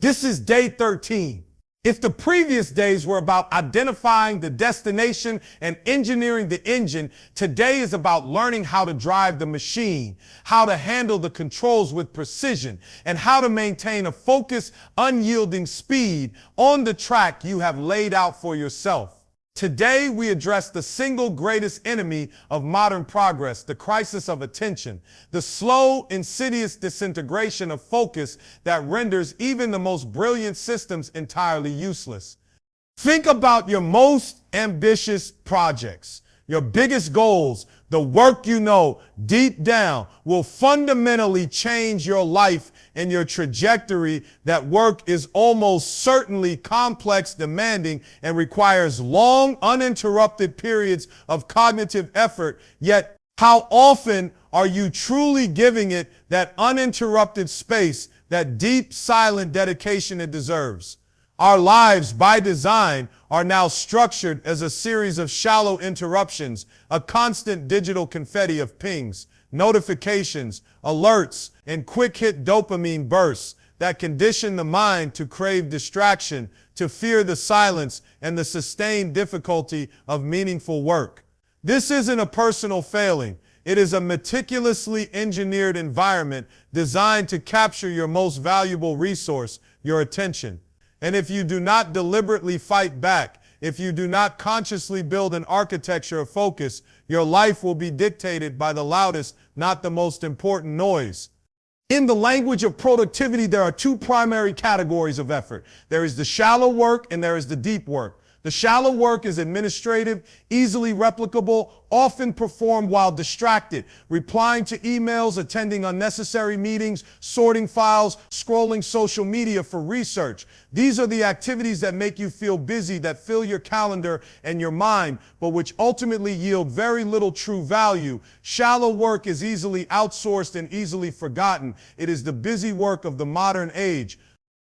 This is day 13. If the previous days were about identifying the destination and engineering the engine, today is about learning how to drive the machine, how to handle the controls with precision, and how to maintain a focused, unyielding speed on the track you have laid out for yourself. Today, we address the single greatest enemy of modern progress, the crisis of attention, the slow, insidious disintegration of focus that renders even the most brilliant systems entirely useless. Think about your most ambitious projects, your biggest goals, the work you know deep down will fundamentally change your life and your trajectory. That work is almost certainly complex, demanding, and requires long, uninterrupted periods of cognitive effort. Yet, how often are you truly giving it that uninterrupted space, that deep, silent dedication it deserves? Our lives, by design, are now structured as a series of shallow interruptions, a constant digital confetti of pings, notifications, alerts, and quick-hit dopamine bursts that condition the mind to crave distraction, to fear the silence and the sustained difficulty of meaningful work. This isn't a personal failing. It is a meticulously engineered environment designed to capture your most valuable resource, your attention. And if you do not deliberately fight back, if you do not consciously build an architecture of focus, your life will be dictated by the loudest, not the most important noise. In the language of productivity, there are two primary categories of effort. There is the shallow work and there is the deep work. The shallow work is administrative, easily replicable, often performed while distracted, replying to emails, attending unnecessary meetings, sorting files, scrolling social media for research. These are the activities that make you feel busy, that fill your calendar and your mind, but which ultimately yield very little true value. Shallow work is easily outsourced and easily forgotten. It is the busy work of the modern age.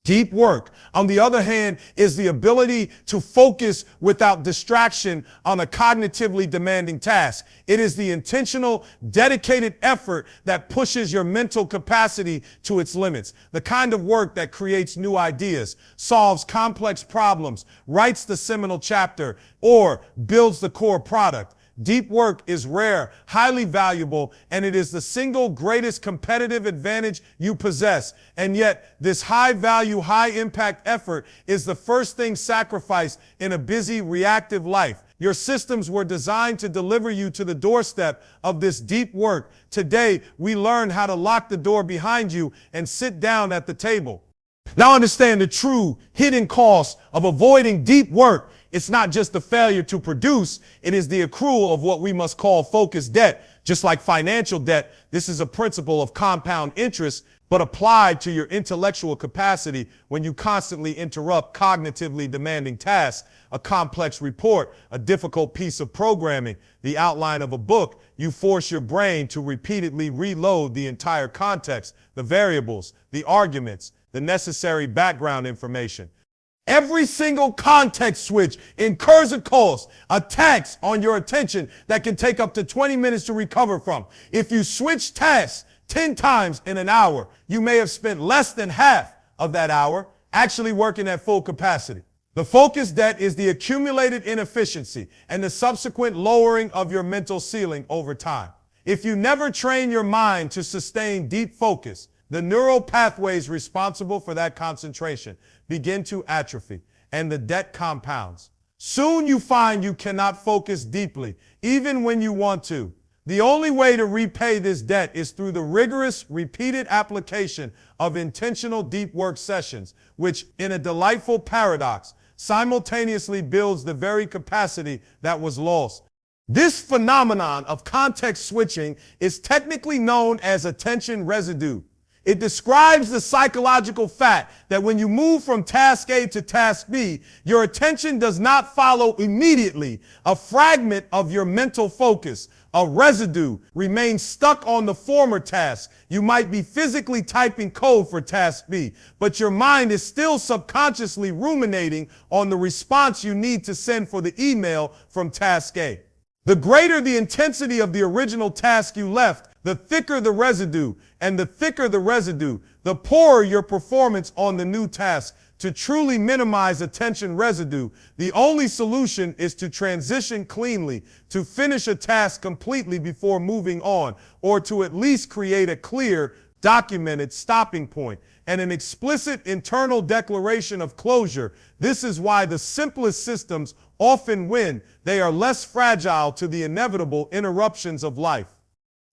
Deep work, on the other hand, is the ability to focus without distraction on a cognitively demanding task. It is the intentional, dedicated effort that pushes your mental capacity to its limits. The kind of work that creates new ideas, solves complex problems, writes the seminal chapter, or builds the core product. Deep work is rare, highly valuable, and it is the single greatest competitive advantage you possess. And yet, this high-value, high-impact effort is the first thing sacrificed in a busy, reactive life. Your systems were designed to deliver you to the doorstep of this deep work. Today, we learn how to lock the door behind you and sit down at the table. Now understand the true hidden cost of avoiding deep work. It's not just the failure to produce, it is the accrual of what we must call focus debt. Just like financial debt, this is a principle of compound interest, but applied to your intellectual capacity when you constantly interrupt cognitively demanding tasks, a complex report, a difficult piece of programming, the outline of a book. You force your brain to repeatedly reload the entire context, the variables, the arguments, the necessary background information. Every single context switch incurs a cost, a tax on your attention that can take up to 20 minutes to recover from. If you switch tasks 10 times in an hour, you may have spent less than half of that hour actually working at full capacity. The focus debt is the accumulated inefficiency and the subsequent lowering of your mental ceiling over time. If you never train your mind to sustain deep focus, the neural pathways responsible for that concentration begin to atrophy, and the debt compounds. Soon you find you cannot focus deeply, even when you want to. The only way to repay this debt is through the rigorous, repeated application of intentional deep work sessions, which, in a delightful paradox, simultaneously builds the very capacity that was lost. This phenomenon of context switching is technically known as attention residue. It describes the psychological fact that when you move from task A to task B, your attention does not follow immediately. A fragment of your mental focus, a residue, remains stuck on the former task. You might be physically typing code for task B, but your mind is still subconsciously ruminating on the response you need to send for the email from task A. The greater the intensity of the original task you left, The thicker the residue, and the thicker the residue, the poorer your performance on the new task. To truly minimize attention residue, the only solution is to transition cleanly, to finish a task completely before moving on, or to at least create a clear, documented stopping point and an explicit internal declaration of closure. This is why the simplest systems often win. They are less fragile to the inevitable interruptions of life.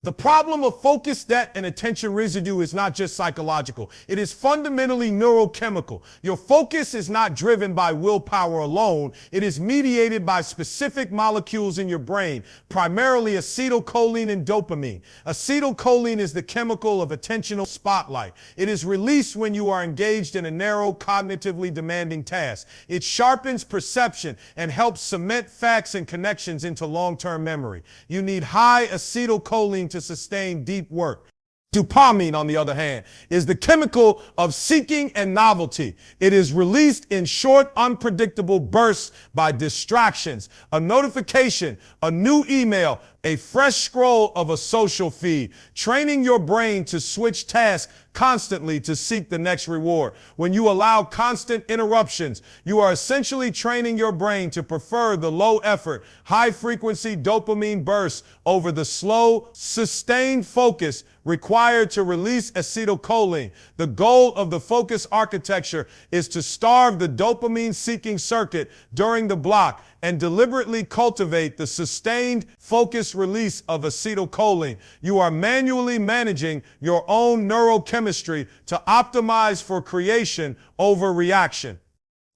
The problem of focus debt and attention residue is not just psychological. It is fundamentally neurochemical. Your focus is not driven by willpower alone. It is mediated by specific molecules in your brain, primarily acetylcholine and dopamine. Acetylcholine is the chemical of attentional spotlight. It is released when you are engaged in a narrow, cognitively demanding task. It sharpens perception and helps cement facts and connections into long-term memory. You need high acetylcholine to sustain deep work. Dopamine, on the other hand, is the chemical of seeking and novelty. It is released in short, unpredictable bursts by distractions, a notification, a new email, a fresh scroll of a social feed, training your brain to switch tasks constantly to seek the next reward. When you allow constant interruptions, you are essentially training your brain to prefer the low effort, high frequency dopamine bursts over the slow, sustained focus required to release acetylcholine. The goal of the focus architecture is to starve the dopamine seeking circuit during the block and deliberately cultivate the sustained focus release of acetylcholine. You are manually managing your own neurochemistry to optimize for creation over reaction.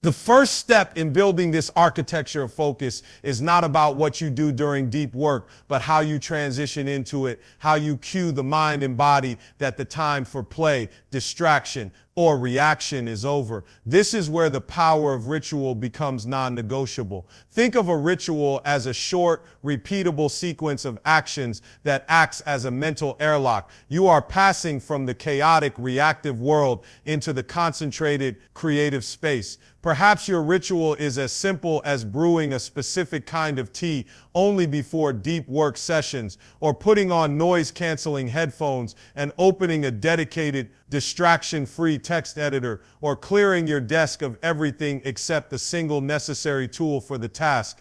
The first step in building this architecture of focus is not about what you do during deep work, but how you transition into it, how you cue the mind and body that the time for play, distraction, or reaction is over. This is where the power of ritual becomes non-negotiable. Think of a ritual as a short, repeatable sequence of actions that acts as a mental airlock. You are passing from the chaotic, reactive world into the concentrated, creative space. Perhaps your ritual is as simple as brewing a specific kind of tea only before deep work sessions, or putting on noise-canceling headphones and opening a dedicated, distraction-free text editor, or clearing your desk of everything except the single necessary tool for the task.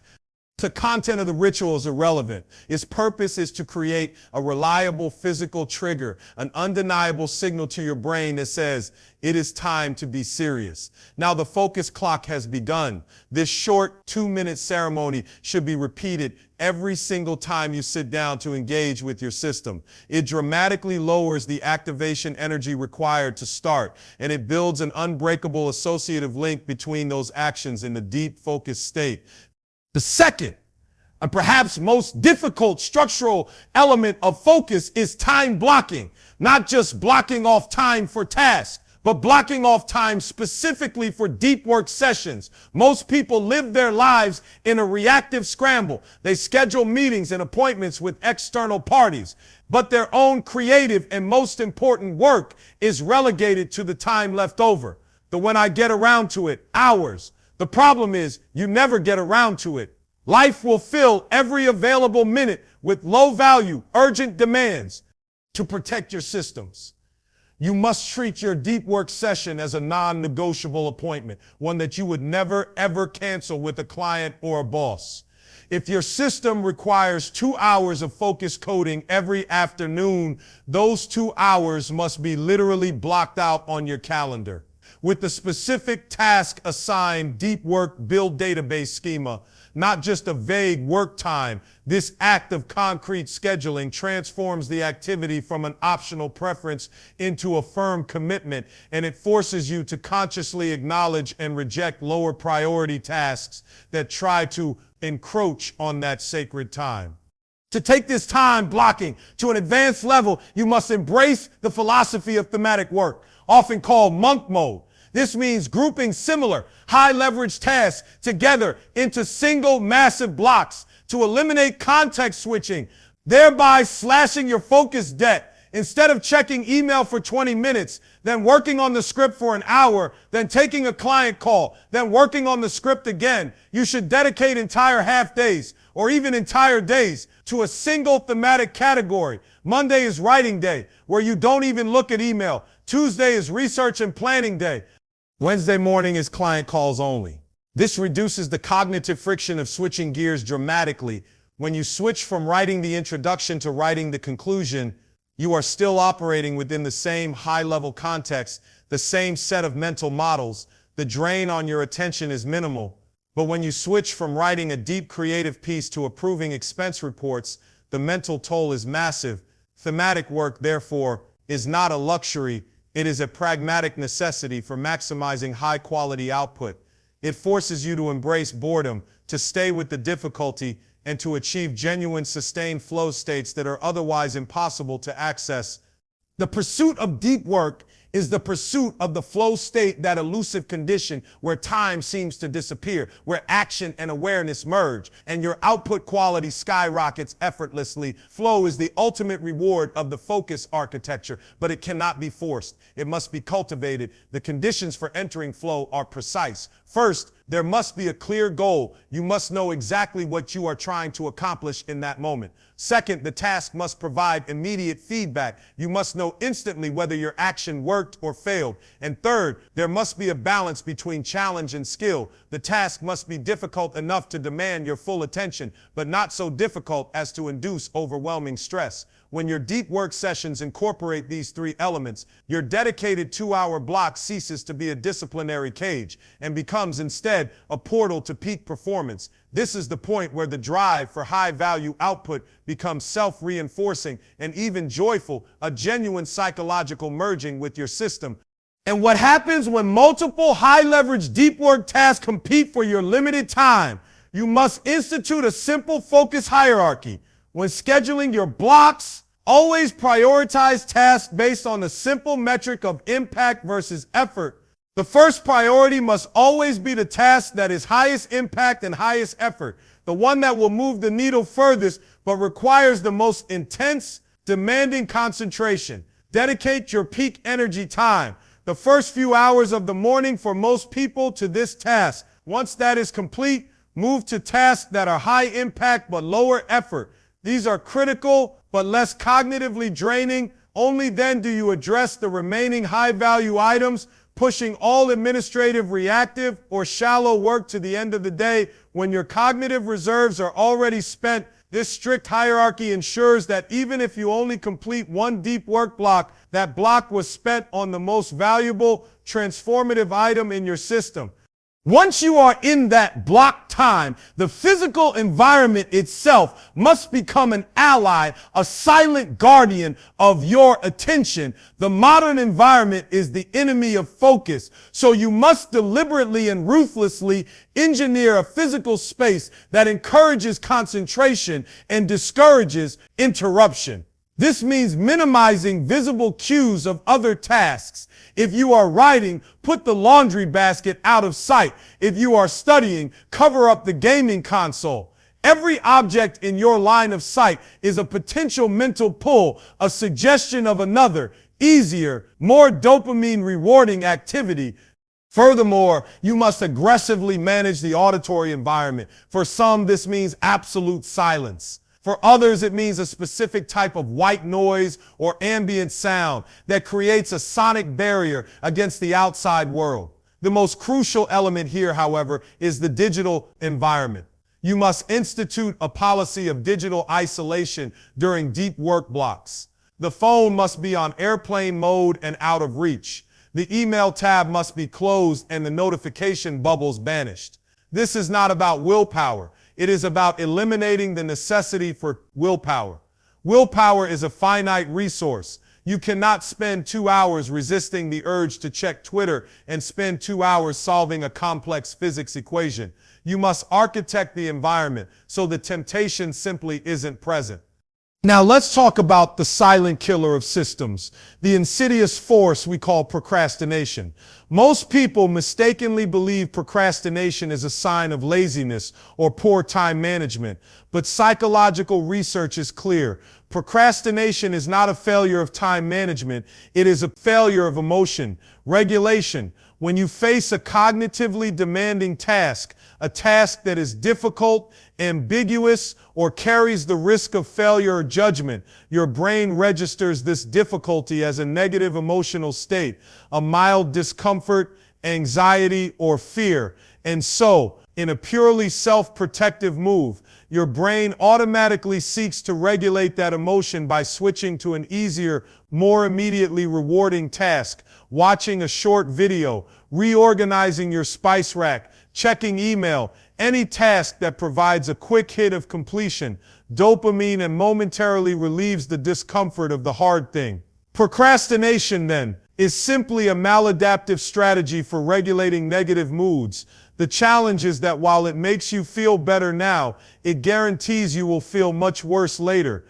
The content of the ritual is irrelevant. Its purpose is to create a reliable physical trigger, an undeniable signal to your brain that says, it is time to be serious. Now the focus clock has begun. This short 2-minute ceremony should be repeated every single time you sit down to engage with your system. It dramatically lowers the activation energy required to start, and it builds an unbreakable associative link between those actions in the deep focus state. The second, and perhaps most difficult structural element of focus is time blocking. Not just blocking off time for tasks, but blocking off time specifically for deep work sessions. Most people live their lives in a reactive scramble. They schedule meetings and appointments with external parties, but their own creative and most important work is relegated to the time left over. The when I get around to it, hours. The problem is you never get around to it. Life will fill every available minute with low-value, urgent demands. To protect your systems, you must treat your deep work session as a non-negotiable appointment, one that you would never, ever cancel with a client or a boss. If your system requires 2 hours of focus coding every afternoon, those 2 hours must be literally blocked out on your calendar. With the specific task assigned deep work build database schema, not just a vague work time, this act of concrete scheduling transforms the activity from an optional preference into a firm commitment, and it forces you to consciously acknowledge and reject lower priority tasks that try to encroach on that sacred time. To take this time blocking to an advanced level, you must embrace the philosophy of thematic work, often called monk mode. This means grouping similar, high-leverage tasks together into single, massive blocks to eliminate context switching, thereby slashing your focus debt. Instead of checking email for 20 minutes, then working on the script for an hour, then taking a client call, then working on the script again, you should dedicate entire half days, or even entire days to a single thematic category. Monday is writing day, where you don't even look at email. Tuesday is research and planning day. Wednesday morning is client calls only. This reduces the cognitive friction of switching gears dramatically. When you switch from writing the introduction to writing the conclusion, you are still operating within the same high-level context, the same set of mental models. The drain on your attention is minimal. But when you switch from writing a deep creative piece to approving expense reports, the mental toll is massive. Thematic work, therefore, is not a luxury. It is a pragmatic necessity for maximizing high-quality output. It forces you to embrace boredom, to stay with the difficulty, and to achieve genuine, sustained flow states that are otherwise impossible to access. The pursuit of deep work is the pursuit of the flow state, that elusive condition where time seems to disappear, where action and awareness merge, and your output quality skyrockets effortlessly. Flow is the ultimate reward of the focus architecture, but it cannot be forced. It must be cultivated. The conditions for entering flow are precise. First, there must be a clear goal. You must know exactly what you are trying to accomplish in that moment. Second, the task must provide immediate feedback. You must know instantly whether your action worked or failed. And third, there must be a balance between challenge and skill. The task must be difficult enough to demand your full attention, but not so difficult as to induce overwhelming stress. When your deep work sessions incorporate these three elements, your dedicated 2-hour block ceases to be a disciplinary cage and becomes instead a portal to peak performance. This is the point where the drive for high-value output becomes self-reinforcing and even joyful, a genuine psychological merging with your system. And what happens when multiple high-leverage deep work tasks compete for your limited time? You must institute a simple focus hierarchy. When scheduling your blocks, always prioritize tasks based on the simple metric of impact versus effort. The first priority must always be the task that is highest impact and highest effort, the one that will move the needle furthest but requires the most intense, demanding concentration. Dedicate your peak energy time, the first few hours of the morning for most people, to this task. Once that is complete, move to tasks that are high impact but lower effort. These are critical but less cognitively draining. Only then do you address the remaining high-value items, pushing all administrative, reactive, or shallow work to the end of the day when your cognitive reserves are already spent. This strict hierarchy ensures that even if you only complete one deep work block, that block was spent on the most valuable, transformative item in your system. Once you are in that block time, the physical environment itself must become an ally, a silent guardian of your attention. The modern environment is the enemy of focus, so you must deliberately and ruthlessly engineer a physical space that encourages concentration and discourages interruption. This means minimizing visible cues of other tasks. If you are writing, put the laundry basket out of sight. If you are studying, cover up the gaming console. Every object in your line of sight is a potential mental pull, a suggestion of another, easier, more dopamine rewarding activity. Furthermore, you must aggressively manage the auditory environment. For some, this means absolute silence. For others, it means a specific type of white noise or ambient sound that creates a sonic barrier against the outside world. The most crucial element here, however, is the digital environment. You must institute a policy of digital isolation during deep work blocks. The phone must be on airplane mode and out of reach. The email tab must be closed and the notification bubbles banished. This is not about willpower. It is about eliminating the necessity for willpower. Willpower is a finite resource. You cannot spend 2 hours resisting the urge to check Twitter and spend 2 hours solving a complex physics equation. You must architect the environment so the temptation simply isn't present. Now let's talk about the silent killer of systems, the insidious force we call procrastination. Most people mistakenly believe procrastination is a sign of laziness or poor time management, but psychological research is clear. Procrastination is not a failure of time management. It is a failure of emotion, regulation. When you face a cognitively demanding task, a task that is difficult, ambiguous, or carries the risk of failure or judgment, your brain registers this difficulty as a negative emotional state, a mild discomfort, anxiety, or fear. And so, in a purely self-protective move, your brain automatically seeks to regulate that emotion by switching to an easier, more immediately rewarding task, watching a short video, reorganizing your spice rack, checking email, any task that provides a quick hit of completion, dopamine, and momentarily relieves the discomfort of the hard thing. Procrastination, then, is simply a maladaptive strategy for regulating negative moods. The challenge is that while it makes you feel better now, it guarantees you will feel much worse later.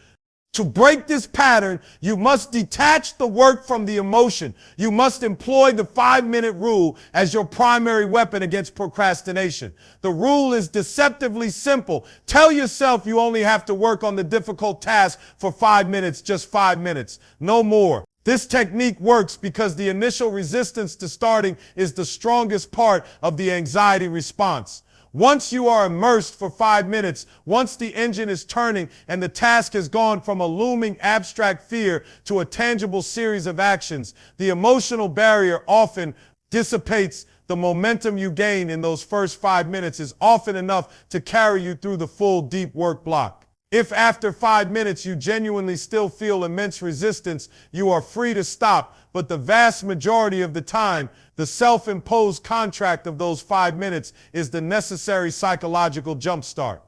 To break this pattern, you must detach the work from the emotion. You must employ the 5-minute rule as your primary weapon against procrastination. The rule is deceptively simple. Tell yourself you only have to work on the difficult task for 5 minutes, just 5 minutes, no more. This technique works because the initial resistance to starting is the strongest part of the anxiety response. Once you are immersed for 5 minutes, once the engine is turning and the task has gone from a looming abstract fear to a tangible series of actions, the emotional barrier often dissipates. The momentum you gain in those first 5 minutes is often enough to carry you through the full deep work block. If after 5 minutes you genuinely still feel immense resistance, you are free to stop, but the vast majority of the time, the self-imposed contract of those 5 minutes is the necessary psychological jumpstart.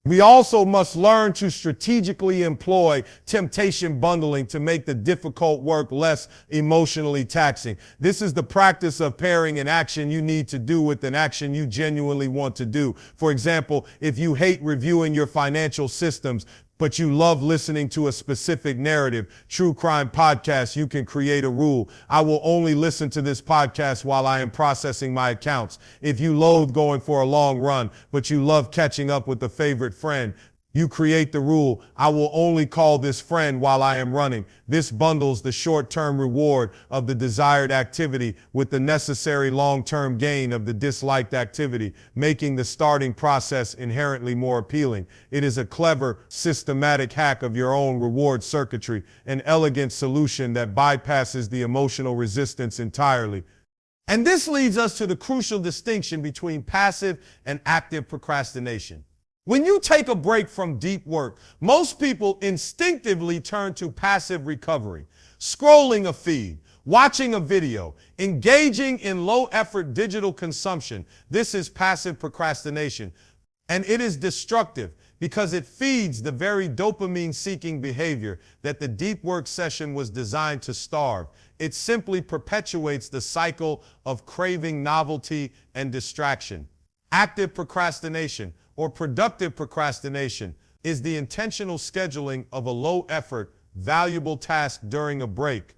We also must learn to strategically employ temptation bundling to make the difficult work less emotionally taxing. This is the practice of pairing an action you need to do with an action you genuinely want to do. For example, if you hate reviewing your financial systems, but you love listening to a specific narrative, true crime podcast, you can create a rule. I will only listen to this podcast while I am processing my accounts. If you loathe going for a long run, but you love catching up with a favorite friend, you create the rule. I will only call this friend while I am running. This bundles the short-term reward of the desired activity with the necessary long-term gain of the disliked activity, making the starting process inherently more appealing. It is a clever, systematic hack of your own reward circuitry, an elegant solution that bypasses the emotional resistance entirely. And this leads us to the crucial distinction between passive and active procrastination. When you take a break from deep work, most people instinctively turn to passive recovery, scrolling a feed, watching a video, engaging in low-effort digital consumption. This is passive procrastination, and it is destructive because it feeds the very dopamine-seeking behavior that the deep work session was designed to starve. It simply perpetuates the cycle of craving novelty and distraction. Active procrastination, or productive procrastination, is the intentional scheduling of a low-effort, valuable task during a break.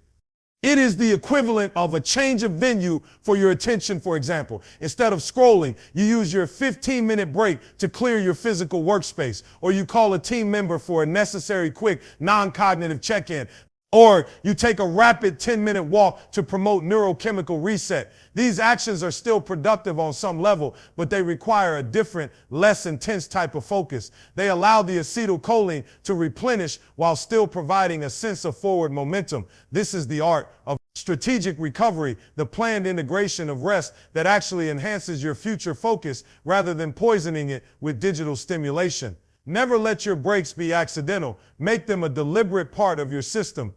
It is the equivalent of a change of venue for your attention, for example. Instead of scrolling, you use your 15-minute break to clear your physical workspace, or you call a team member for a necessary quick non-cognitive check-in, or you take a rapid 10-minute walk to promote neurochemical reset. These actions are still productive on some level, but they require a different, less intense type of focus. They allow the acetylcholine to replenish while still providing a sense of forward momentum. This is the art of strategic recovery, the planned integration of rest that actually enhances your future focus rather than poisoning it with digital stimulation. Never let your breaks be accidental. Make them a deliberate part of your system.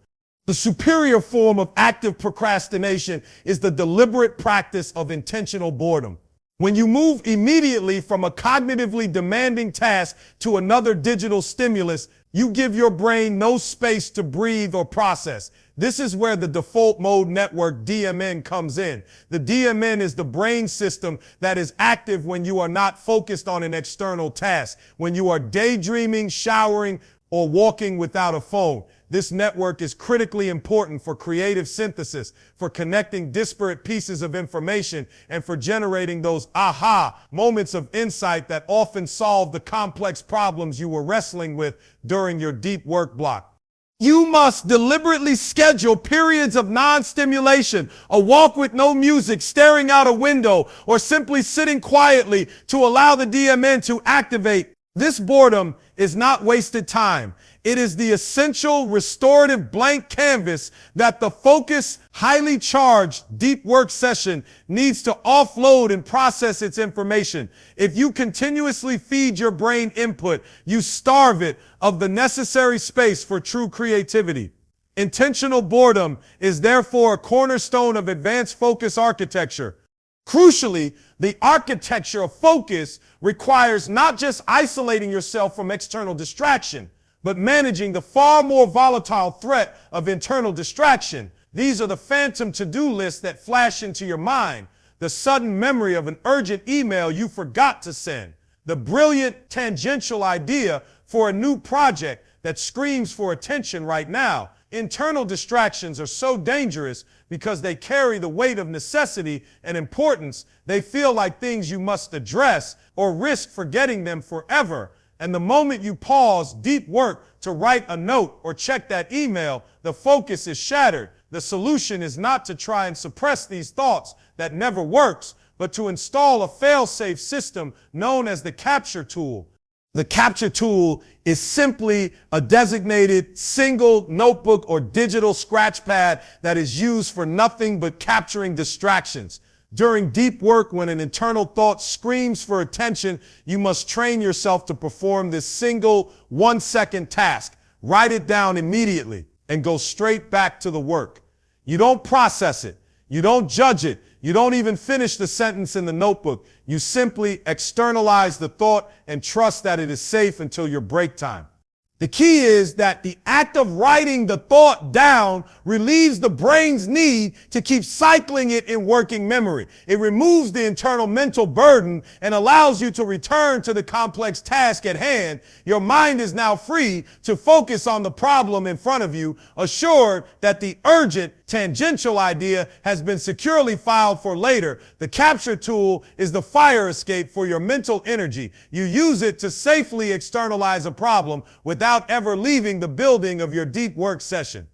The superior form of active procrastination is the deliberate practice of intentional boredom. When you move immediately from a cognitively demanding task to another digital stimulus, you give your brain no space to breathe or process. This is where the default mode network DMN comes in. The DMN is the brain system that is active when you are not focused on an external task, when you are daydreaming, showering, or walking without a phone. This network is critically important for creative synthesis, for connecting disparate pieces of information, and for generating those aha moments of insight that often solve the complex problems you were wrestling with during your deep work block. You must deliberately schedule periods of non-stimulation, a walk with no music, staring out a window, or simply sitting quietly to allow the DMN to activate. This boredom is not wasted time. It is the essential restorative blank canvas that the focused, highly charged, deep work session needs to offload and process its information. If you continuously feed your brain input, you starve it of the necessary space for true creativity. Intentional boredom is therefore a cornerstone of advanced focus architecture. Crucially, the architecture of focus requires not just isolating yourself from external distraction, but managing the far more volatile threat of internal distraction. These are the phantom to-do lists that flash into your mind, the sudden memory of an urgent email you forgot to send, the brilliant tangential idea for a new project that screams for attention right now. Internal distractions are so dangerous because they carry the weight of necessity and importance. They feel like things you must address or risk forgetting them forever. And the moment you pause deep work to write a note or check that email, the focus is shattered. The solution is not to try and suppress these thoughts that never works, but to install a fail-safe system known as the capture tool. The capture tool is simply a designated single notebook or digital scratch pad that is used for nothing but capturing distractions. During deep work, when an internal thought screams for attention, you must train yourself to perform this single 1-second task. Write it down immediately and go straight back to the work. You don't process it. You don't judge it. You don't even finish the sentence in the notebook. You simply externalize the thought and trust that it is safe until your break time. The key is that the act of writing the thought down relieves the brain's need to keep cycling it in working memory. It removes the internal mental burden and allows you to return to the complex task at hand. Your mind is now free to focus on the problem in front of you, assured that the urgent, tangential idea has been securely filed for later. The capture tool is the fire escape for your mental energy. You use it to safely externalize a problem without ever leaving the building of your deep work session.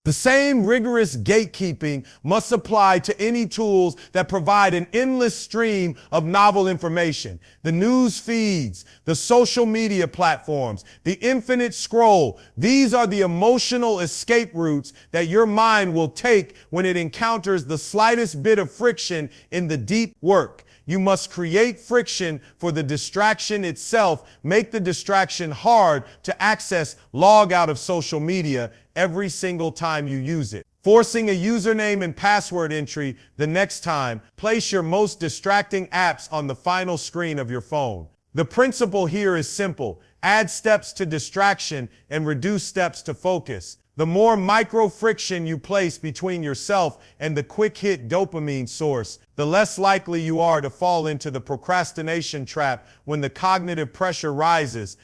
The same rigorous gatekeeping must apply to any tools that provide an endless stream of novel information. The news feeds, the social media platforms, the infinite scroll. These are the emotional escape routes that your mind will take when it encounters the slightest bit of friction in the deep work. You must create friction for the distraction itself. Make the distraction hard to access. Log out of social media every single time you use it. Forcing a username and password entry the next time. Place your most distracting apps on the final screen of your phone. The principle here is simple. Add steps to distraction and reduce steps to focus. The more micro friction you place between yourself and the quick hit dopamine source, the less likely you are to fall into the procrastination trap when the cognitive pressure rises.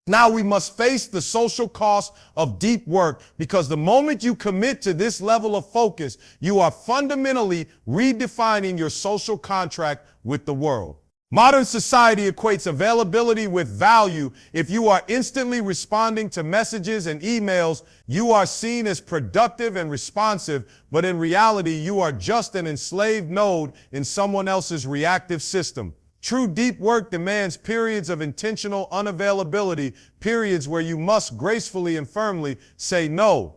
Now we must face the social cost of deep work, because the moment you commit to this level of focus, you are fundamentally redefining your social contract with the world. Modern society equates availability with value. If you are instantly responding to messages and emails, you are seen as productive and responsive, but in reality, you are just an enslaved node in someone else's reactive system. True deep work demands periods of intentional unavailability, periods where you must gracefully and firmly say no.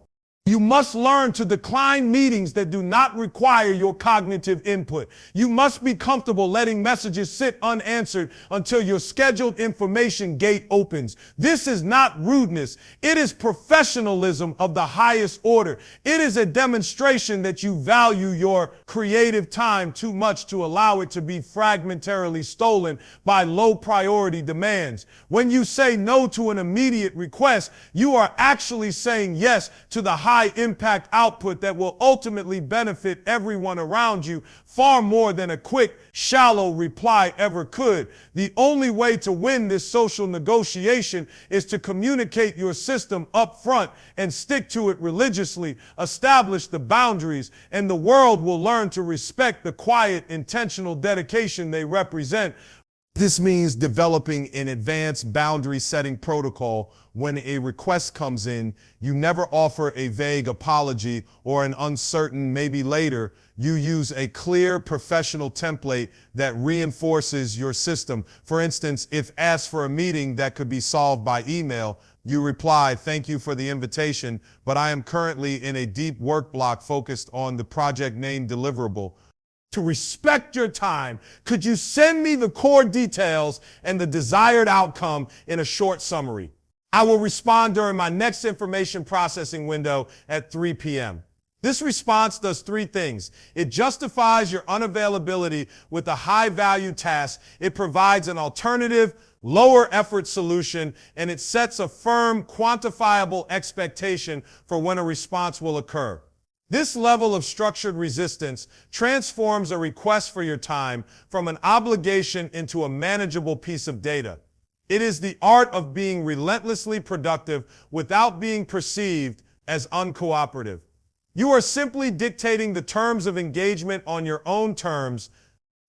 You must learn to decline meetings that do not require your cognitive input. You must be comfortable letting messages sit unanswered until your scheduled information gate opens. This is not rudeness. It is professionalism of the highest order. It is a demonstration that you value your creative time too much to allow it to be fragmentarily stolen by low priority demands. When you say no to an immediate request, you are actually saying yes to the high impact output that will ultimately benefit everyone around you far more than a quick, shallow reply ever could. The only way to win this social negotiation is to communicate your system up front and stick to it religiously. Establish the boundaries, and the world will learn to respect the quiet, intentional dedication they represent. This means developing an advanced boundary setting protocol. When a request comes in, you never offer a vague apology or an uncertain maybe later. You use a clear professional template that reinforces your system. For instance, if asked for a meeting that could be solved by email, you reply, "Thank you for the invitation, but I am currently in a deep work block focused on the project named deliverable. To respect your time, could you send me the core details and the desired outcome in a short summary? I will respond during my next information processing window at 3 p.m. This response does three things. It justifies your unavailability with a high-value task. It provides an alternative, lower effort solution, and it sets a firm, quantifiable expectation for when a response will occur. This level of structured resistance transforms a request for your time from an obligation into a manageable piece of data. It is the art of being relentlessly productive without being perceived as uncooperative. You are simply dictating the terms of engagement on your own terms.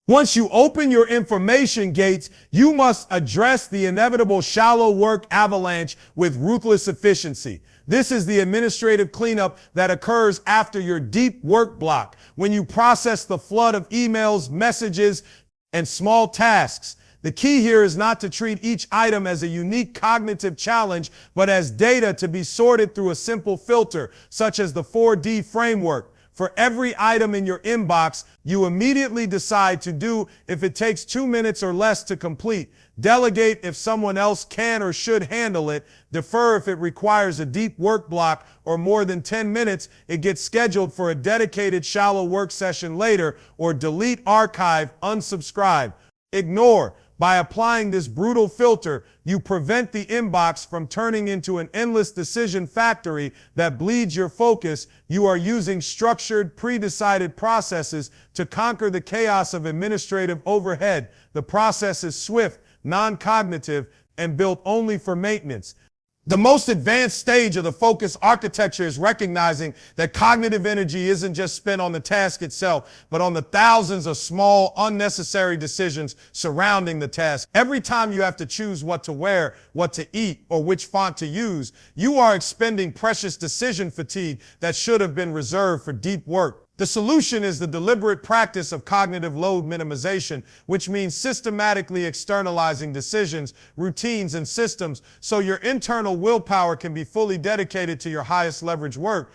Once you open your information gates, you must address the inevitable shallow work avalanche with ruthless efficiency. This is the administrative cleanup that occurs after your deep work block, when you process the flood of emails, messages, and small tasks. The key here is not to treat each item as a unique cognitive challenge, but as data to be sorted through a simple filter, such as the 4D framework. For every item in your inbox, you immediately decide to do if it takes 2 minutes or less to complete. Delegate if someone else can or should handle it. Defer if it requires a deep work block or more than 10 minutes. It gets scheduled for a dedicated shallow work session later, or delete, archive, unsubscribe. Ignore. By applying this brutal filter, you prevent the inbox from turning into an endless decision factory that bleeds your focus. You are using structured, pre-decided processes to conquer the chaos of administrative overhead. The process is swift, non-cognitive, and built only for maintenance. The most advanced stage of the focus architecture is recognizing that cognitive energy isn't just spent on the task itself, but on the thousands of small, unnecessary decisions surrounding the task. Every time you have to choose what to wear, what to eat, or which font to use, you are expending precious decision fatigue that should have been reserved for deep work. The solution is the deliberate practice of cognitive load minimization, which means systematically externalizing decisions, routines, and systems so your internal willpower can be fully dedicated to your highest leverage work.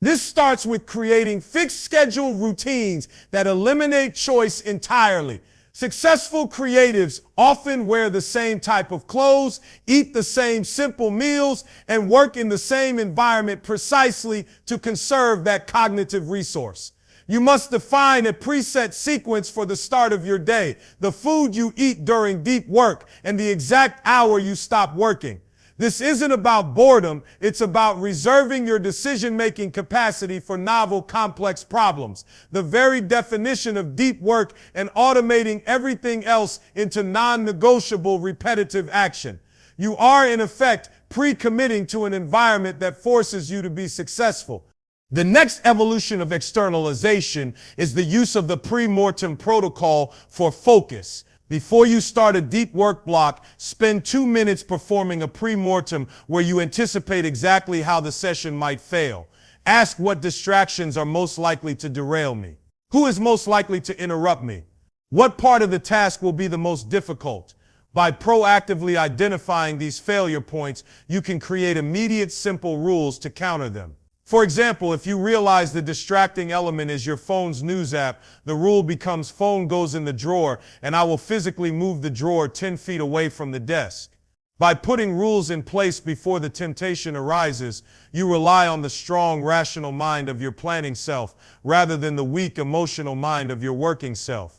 This starts with creating fixed schedule routines that eliminate choice entirely. Successful creatives often wear the same type of clothes, eat the same simple meals, and work in the same environment precisely to conserve that cognitive resource. You must define a preset sequence for the start of your day, the food you eat during deep work, and the exact hour you stop working. This isn't about boredom, it's about reserving your decision-making capacity for novel, complex problems. The very definition of deep work and automating everything else into non-negotiable repetitive action. You are, in effect, pre-committing to an environment that forces you to be successful. The next evolution of externalization is the use of the pre-mortem protocol for focus. Before you start a deep work block, spend 2 minutes performing a pre-mortem where you anticipate exactly how the session might fail. Ask what distractions are most likely to derail me. Who is most likely to interrupt me? What part of the task will be the most difficult? By proactively identifying these failure points, you can create immediate, simple rules to counter them. For example, if you realize the distracting element is your phone's news app, the rule becomes phone goes in the drawer, and I will physically move the drawer 10 feet away from the desk. By putting rules in place before the temptation arises, you rely on the strong, rational mind of your planning self rather than the weak, emotional mind of your working self.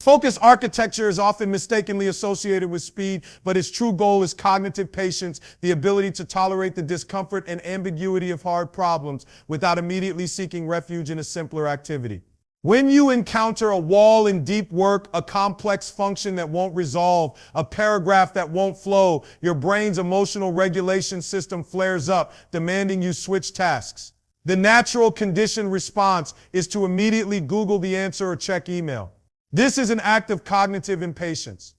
Focus architecture is often mistakenly associated with speed, but its true goal is cognitive patience, the ability to tolerate the discomfort and ambiguity of hard problems without immediately seeking refuge in a simpler activity. When you encounter a wall in deep work, a complex function that won't resolve, a paragraph that won't flow, your brain's emotional regulation system flares up, demanding you switch tasks. The natural conditioned response is to immediately Google the answer or check email. This is an act of cognitive impatience.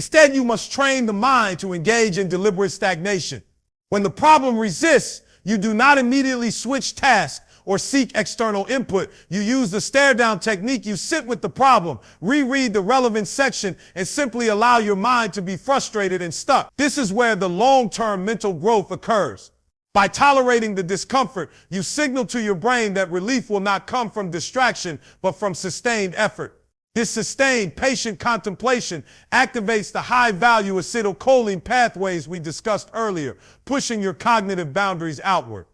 Instead, you must train the mind to engage in deliberate stagnation. When the problem resists, you do not immediately switch tasks or seek external input. You use the stare-down technique. You sit with the problem, reread the relevant section, and simply allow your mind to be frustrated and stuck. This is where the long-term mental growth occurs. By tolerating the discomfort, you signal to your brain that relief will not come from distraction, but from sustained effort. This sustained, patient contemplation activates the high-value acetylcholine pathways we discussed earlier, pushing your cognitive boundaries outward.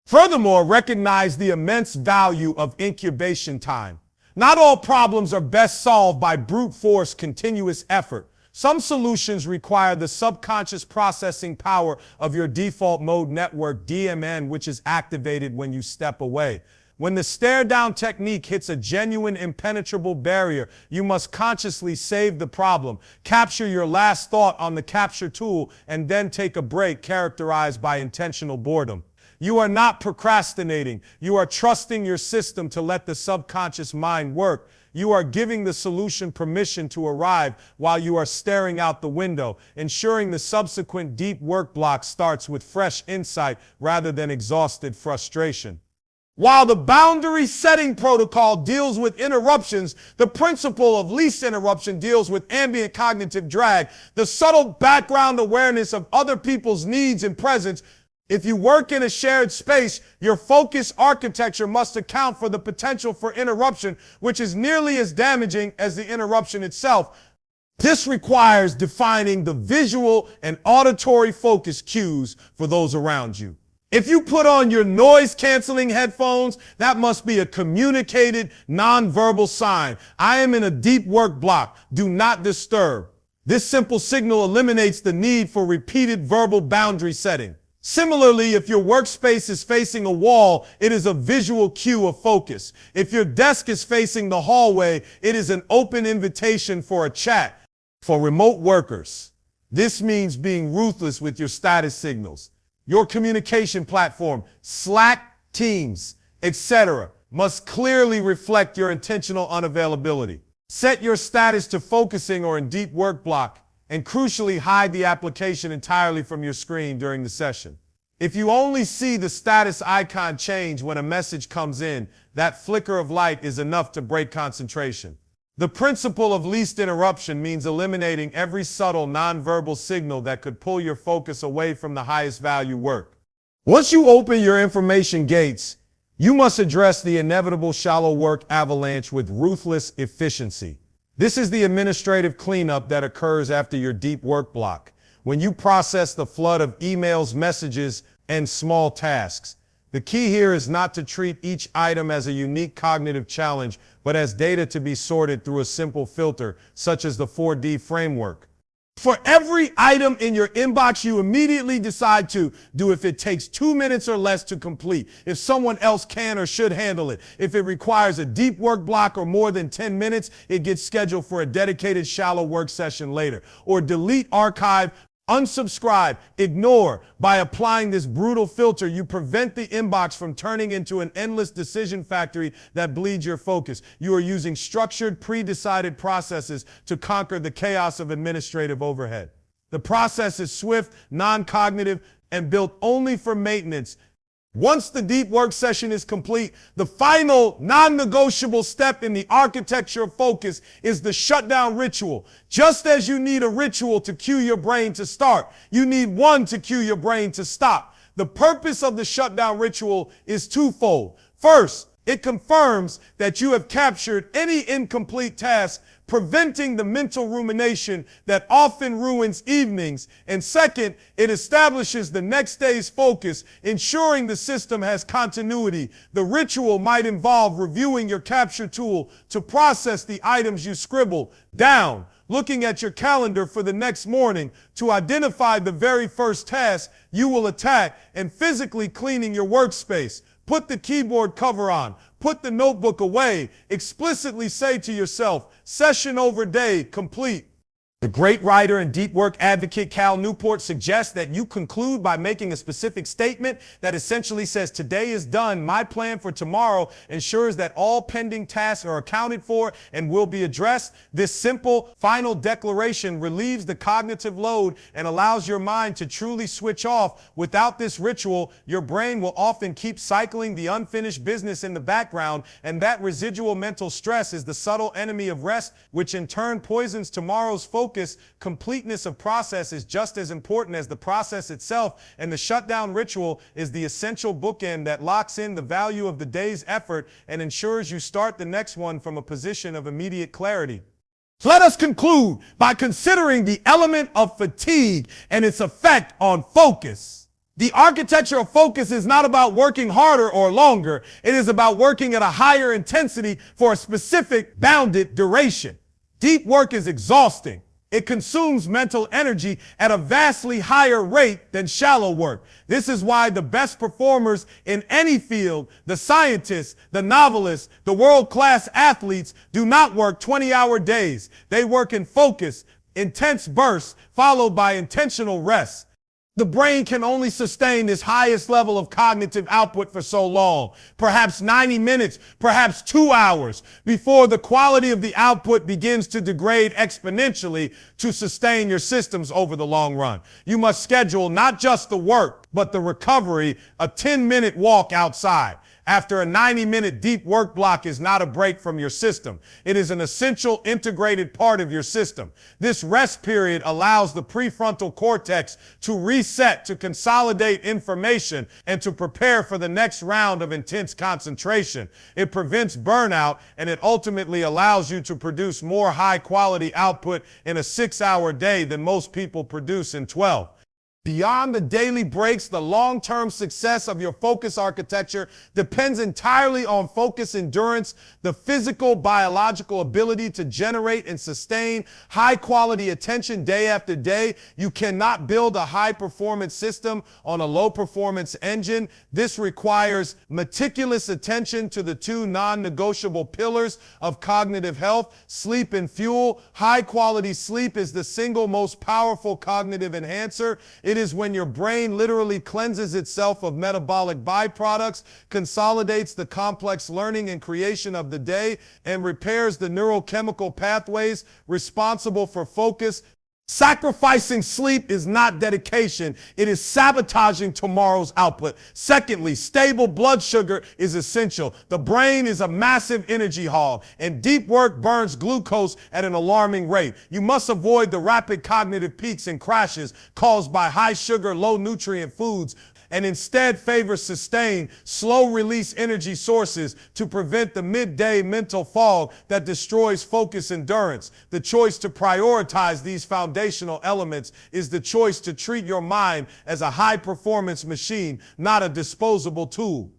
Furthermore, recognize the immense value of incubation time. Not all problems are best solved by brute force continuous effort. Some solutions require the subconscious processing power of your default mode network, DMN, which is activated when you step away. When the stare-down technique hits a genuine impenetrable barrier, you must consciously save the problem, capture your last thought on the capture tool, and then take a break characterized by intentional boredom. You are not procrastinating. You are trusting your system to let the subconscious mind work. You are giving the solution permission to arrive while you are staring out the window, ensuring the subsequent deep work block starts with fresh insight rather than exhausted frustration. While the boundary setting protocol deals with interruptions, the principle of least interruption deals with ambient cognitive drag, the subtle background awareness of other people's needs and presence. If you work in a shared space, your focus architecture must account for the potential for interruption, which is nearly as damaging as the interruption itself. This requires defining the visual and auditory focus cues for those around you. If you put on your noise-canceling headphones, that must be a communicated, nonverbal sign. I am in a deep work block. Do not disturb. This simple signal eliminates the need for repeated verbal boundary setting. Similarly, if your workspace is facing a wall, it is a visual cue of focus. If your desk is facing the hallway, it is an open invitation for a chat. For remote workers, this means being ruthless with your status signals. Your communication platform, Slack, Teams, etc., must clearly reflect your intentional unavailability. Set your status to focusing or in deep work block, and crucially hide the application entirely from your screen during the session. If you only see the status icon change when a message comes in, that flicker of light is enough to break concentration. The principle of least interruption means eliminating every subtle nonverbal signal that could pull your focus away from the highest value work. Once you open your information gates, you must address the inevitable shallow work avalanche with ruthless efficiency. This is the administrative cleanup that occurs after your deep work block, when you process the flood of emails, messages, and small tasks. The key here is not to treat each item as a unique cognitive challenge, but as data to be sorted through a simple filter, such as the 4D framework. For every item in your inbox you immediately decide to do if it takes 2 minutes or less to complete, if someone else can or should handle it, if it requires a deep work block or more than 10 minutes, it gets scheduled for a dedicated shallow work session later. Or delete, archive, unsubscribe, ignore. By applying this brutal filter, you prevent the inbox from turning into an endless decision factory that bleeds your focus. You are using structured, pre-decided processes to conquer the chaos of administrative overhead. The process is swift, non-cognitive, and built only for maintenance. Once the deep work session is complete, the final non-negotiable step in the architecture of focus is the shutdown ritual. Just as you need a ritual to cue your brain to start, you need one to cue your brain to stop. The purpose of the shutdown ritual is twofold. First, it confirms that you have captured any incomplete task, preventing the mental rumination that often ruins evenings. And second, it establishes the next day's focus, ensuring the system has continuity. The ritual might involve reviewing your capture tool to process the items you scribbled down, looking at your calendar for the next morning to identify the very first task you will attack, and physically cleaning your workspace. Put the keyboard cover on. Put the notebook away. Explicitly say to yourself, session over, day complete. The great writer and deep work advocate Cal Newport suggests that you conclude by making a specific statement that essentially says, today is done. My plan for tomorrow ensures that all pending tasks are accounted for and will be addressed. This simple final declaration relieves the cognitive load and allows your mind to truly switch off. Without this ritual, your brain will often keep cycling the unfinished business in the background, and that residual mental stress is the subtle enemy of rest, which in turn poisons tomorrow's focus. Completeness of process is just as important as the process itself, and the shutdown ritual is the essential bookend that locks in the value of the day's effort and ensures you start the next one from a position of immediate clarity. Let us conclude by considering the element of fatigue and its effect on focus. The architecture of focus is not about working harder or longer. It is about working at a higher intensity for a specific bounded duration. Deep work is exhausting. It consumes mental energy at a vastly higher rate than shallow work. This is why the best performers in any field, the scientists, the novelists, the world-class athletes, do not work 20-hour days. They work in focus, intense bursts, followed by intentional rest. The brain can only sustain this highest level of cognitive output for so long, perhaps 90 minutes, perhaps 2 hours, before the quality of the output begins to degrade exponentially to sustain your systems over the long run. You must schedule not just the work, but the recovery, a 10-minute walk outside. After a 90-minute deep work block is not a break from your system. It is an essential integrated part of your system. This rest period allows the prefrontal cortex to reset, to consolidate information, and to prepare for the next round of intense concentration. It prevents burnout, and it ultimately allows you to produce more high-quality output in a 6-hour day than most people produce in 12. Beyond the daily breaks, the long-term success of your focus architecture depends entirely on focus endurance, the physical, biological ability to generate and sustain high-quality attention day after day. You cannot build a high-performance system on a low-performance engine. This requires meticulous attention to the two non-negotiable pillars of cognitive health, sleep and fuel. High-quality sleep is the single most powerful cognitive enhancer. It is when your brain literally cleanses itself of metabolic byproducts, consolidates the complex learning and creation of the day, and repairs the neurochemical pathways responsible for focus. Sacrificing sleep is not dedication. It is sabotaging tomorrow's output. Secondly, stable blood sugar is essential. The brain is a massive energy hog, and deep work burns glucose at an alarming rate. You must avoid the rapid cognitive peaks and crashes caused by high sugar, low nutrient foods, and instead favor sustained, slow-release energy sources to prevent the midday mental fog that destroys focus endurance. The choice to prioritize these foundational elements is the choice to treat your mind as a high-performance machine, not a disposable tool.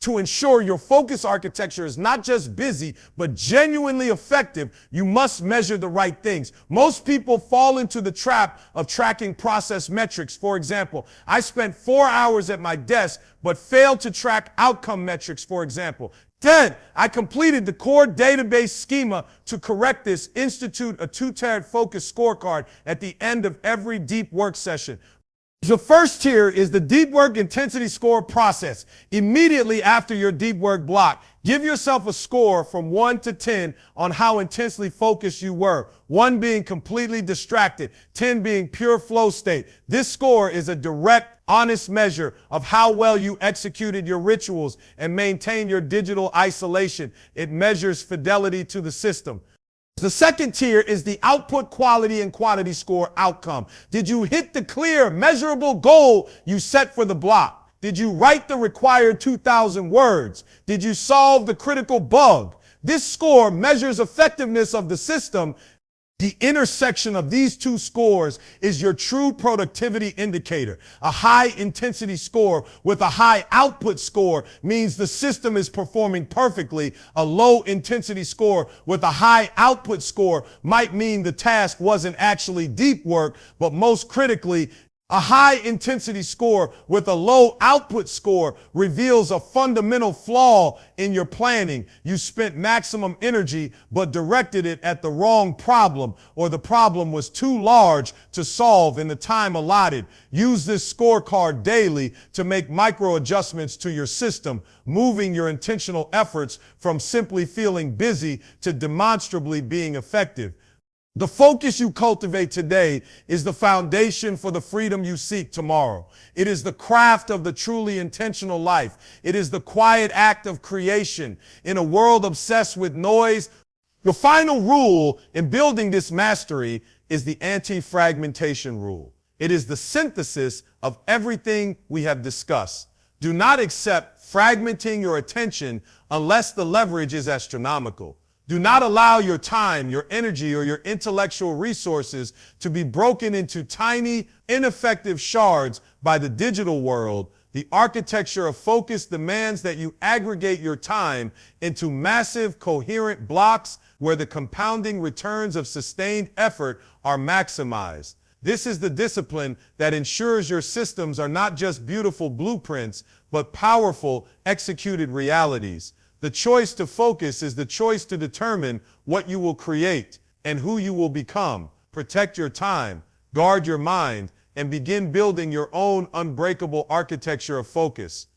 To ensure your focus architecture is not just busy, but genuinely effective, you must measure the right things. Most people fall into the trap of tracking process metrics. For example, I spent 4 hours at my desk, but failed to track outcome metrics, for example. 10. I completed the core database schema. To correct this, institute a two-tiered focus scorecard at the end of every deep work session. The first tier is the deep work intensity score process. Immediately after your deep work block, give yourself a score from 1 to 10 on how intensely focused you were. 1 being completely distracted, 10 being pure flow state. This score is a direct, honest measure of how well you executed your rituals and maintained your digital isolation. It measures fidelity to the system. The second tier is the output quality and quantity score outcome. Did you hit the clear, measurable goal you set for the block? Did you write the required 2,000 words? Did you solve the critical bug? This score measures effectiveness of the system. The intersection of these two scores is your true productivity indicator. A high intensity score with a high output score means the system is performing perfectly. A low intensity score with a high output score might mean the task wasn't actually deep work, but most critically, A high intensity score with a low output score reveals a fundamental flaw in your planning. You spent maximum energy but directed it at the wrong problem, or the problem was too large to solve in the time allotted. Use this scorecard daily to make micro adjustments to your system, moving your intentional efforts from simply feeling busy to demonstrably being effective. The focus you cultivate today is the foundation for the freedom you seek tomorrow. It is the craft of the truly intentional life. It is the quiet act of creation. In a world obsessed with noise, the final rule in building this mastery is the anti-fragmentation rule. It is the synthesis of everything we have discussed. Do not accept fragmenting your attention unless the leverage is astronomical. Do not allow your time, your energy, or your intellectual resources to be broken into tiny, ineffective shards by the digital world. The architecture of focus demands that you aggregate your time into massive, coherent blocks where the compounding returns of sustained effort are maximized. This is the discipline that ensures your systems are not just beautiful blueprints, but powerful, executed realities. The choice to focus is the choice to determine what you will create and who you will become. Protect your time, guard your mind, and begin building your own unbreakable architecture of focus.